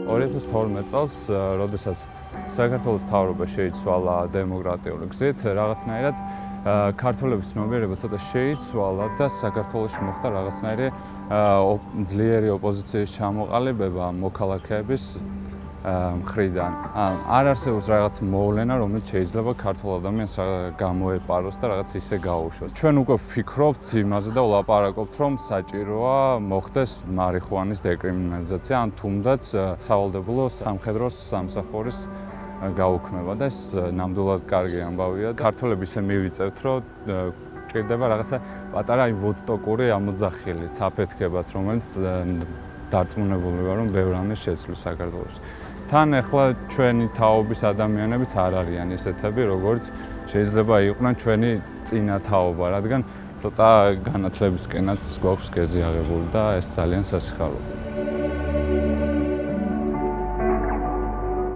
2012 წელს, როდესაც საქართველოს მთავრობა შეიცვალა დემოკრატიული გზით, რაღაცნაირად ქართველების ცნობიერება ცოტა შეიცვალა და საქართველოში მოხდა რაღაცნაირი ძლიერი ოპოზიციის ჩამოყალიბება მოქალაქეების მხრიდან. არ არსებობს რაღაც მოვლენა, რომელიც შეიძლება ქართულ ადამიანს გამოეპაროს და რაღაც ისე გაუშვოს. ჩვენ უკვე ვფიქრობთ იმაზე და ვლაპარაკობთ, რომ საჭიროა მოხდეს მარიხუანის დეკრიმინალიზაცია, ან თუნდაც სავალდებულო სამხედრო სამსახურის გაუქმება და ეს ნამდვილად კარგი ამბავია. ქართველები ისე მივიწევთ, რომ ჭირდება რაღაცა პატარა ვოდსტოკური ამოძახილი, საფეთქებაც, რომელიც დარწმუნებული ვარ, რომ ბევრ რამეს შეცვლის საქართველოში. თან ახლა ჩვენი თაობის ადამიანებიც არ არიან ისეთები, როგორც შეიძლება იყვნენ ჩვენი წინა თაობა, რადგან ცოტა განათლებისკენაც გვაქვს გეზი აღებული და ეს ძალიან სასიხარულოა.